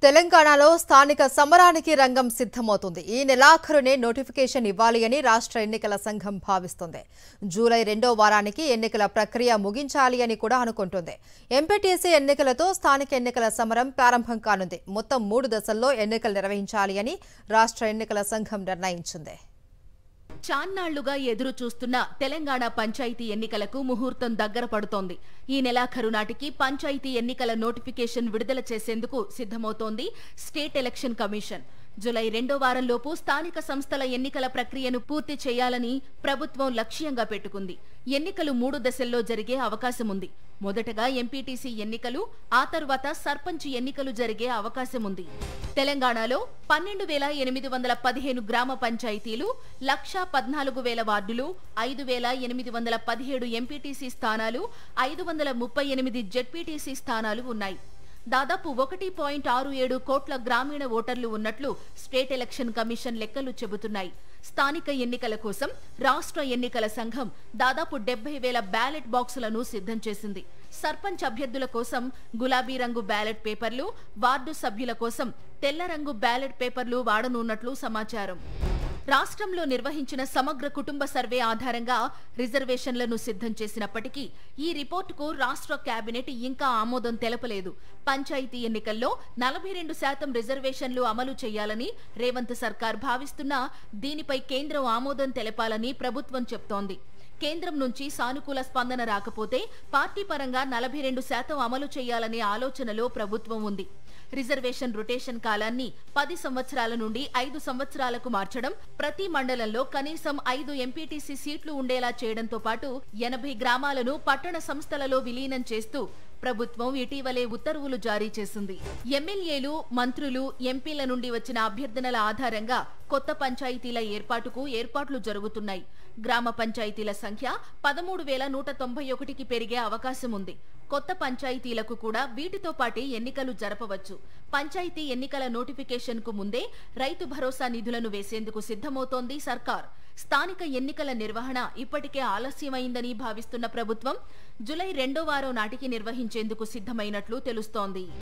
తెలంగాణలో స్థానిక సమరానికి రంగం సిద్ధమవుతుంది. ఈ నెలాఖరునే నోటిఫికేషన్ ఇవ్వాలి అని రాష్ట్ర ఎన్నికల సంఘం భావిస్తుంది. జూలై 2వ వారానికి ఎన్నికల ప్రక్రియ ముగించాలి అని కూడా అనుకుంటుంది. ఎంపీటీసీ ఎన్నికలతో స్థానిక ఎన్నికల సమరం ప్రారంభం కానుంది. మొత్తం 3 దశల్లో ఎన్నికలు నిర్వహించాలి అని రాష్ట్ర ఎన్నికల సంఘం నిర్ణయించింది. చాన్నాళ్లుగా ఎదురు చూస్తున్న తెలంగాణ పంచాయతీ ఎన్నికలకు ముహూర్తం దగ్గర పడుతోంది. ఈ నెలాఖరు నాటికి పంచాయతీ ఎన్నికల నోటిఫికేషన్ విడుదల చేసేందుకు సిద్ధమవుతోంది స్టేట్ ఎలక్షన్ కమిషన్. జూలై 2వ వారంలోపు స్థానిక సంస్థల ఎన్నికల ప్రక్రియను పూర్తి చేయాలని ప్రభుత్వం లక్ష్యంగా పెట్టుకుంది. ఎన్నికలు 3 దశల్లో జరిగే అవకాశం ఉంది. మొదటగా ఎంపీటీసీ ఎన్నికలు, ఆ తరువాత సర్పంచ్ ఎన్నికలు జరిగే అవకాశం ఉంది. తెలంగాణలో 12,815 గ్రామ పంచాయతీలు, 1,14,000 వార్డులు, 5,817 ఎంపీటీసీ స్థానాలు, 538 జెడ్పీటీసీ స్థానాలు ఉన్నాయి. దాదాపు 1.67 కోట్ల గ్రామీణ ఓటర్లు ఉన్నట్లు స్టేట్ ఎలక్షన్ కమిషన్ లెక్కలు చెబుతున్నాయి. స్థానిక ఎన్నికల కోసం రాష్ట్ర ఎన్నికల సంఘం దాదాపు 70,000 బ్యాలెట్ బాక్సులను సిద్ధం చేసింది. సర్పంచ్ అభ్యర్థుల కోసం గులాబీ రంగు బ్యాలెట్ పేపర్లు, వార్డు సభ్యుల కోసం తెల్ల రంగు బ్యాలెట్ పేపర్లు వాడనున్నట్లు సమాచారం. రాష్ట్రంలో నిర్వహించిన సమగ్ర కుటుంబ సర్వే ఆధారంగా రిజర్వేషన్లను సిద్ధం చేసినప్పటికీ ఈ రిపోర్టుకు రాష్ట్ర కేబినెట్ ఇంకా ఆమోదం తెలపలేదు. పంచాయతీ ఎన్నికల్లో 42% రిజర్వేషన్లు అమలు చేయాలని రేవంత్ సర్కార్ భావిస్తున్నా దీనిపై కేంద్రం ఆమోదం తెలపాలని ప్రభుత్వం చెప్తోంది. కేంద్రం నుంచి సానుకూల స్పందన రాకపోతే పార్టీ పరంగా 42% అమలు చేయాలనే ఆలోచనలో ప్రభుత్వం ఉంది. రిజర్వేషన్ రొటేషన్ కాలాన్ని 10 సంవత్సరాల నుండి 5 సంవత్సరాలకు మార్చడం, ప్రతి మండలంలో కనీసం 5 ఎంపీటీసీ సీట్లు ఉండేలా చేయడంతో పాటు 80 గ్రామాలను పట్టణ సంస్థలలో విలీనం చేస్తూ ప్రభుత్వం ఇటీవలే ఉత్తర్వులు జారీ చేసింది. ఎమ్మెల్యేలు, మంత్రులు, ఎంపీల నుండి వచ్చిన అభ్యర్థనల ఆధారంగా కొత్త పంచాయతీల ఏర్పాటుకు ఏర్పాట్లు జరుగుతున్నాయి. గ్రామ పంచాయతీల సంఖ్య 13,191కి పెరిగే అవకాశం ఉంది. కొత్త పంచాయతీలకు కూడా వీటితో పాటే ఎన్నికలు జరపవచ్చు. పంచాయతీ ఎన్నికల నోటిఫికేషన్ కు ముందే రైతు భరోసా నిధులను వేసేందుకు సిద్ధమవుతోంది సర్కార్. స్థానిక ఎన్నికల నిర్వహణ ఇప్పటికే ఆలస్యమైందని భావిస్తున్న ప్రభుత్వం జూలై 2వ వారం నాటికి నిర్వహించేందుకు సిద్ధమైనట్లు తెలుస్తోంది.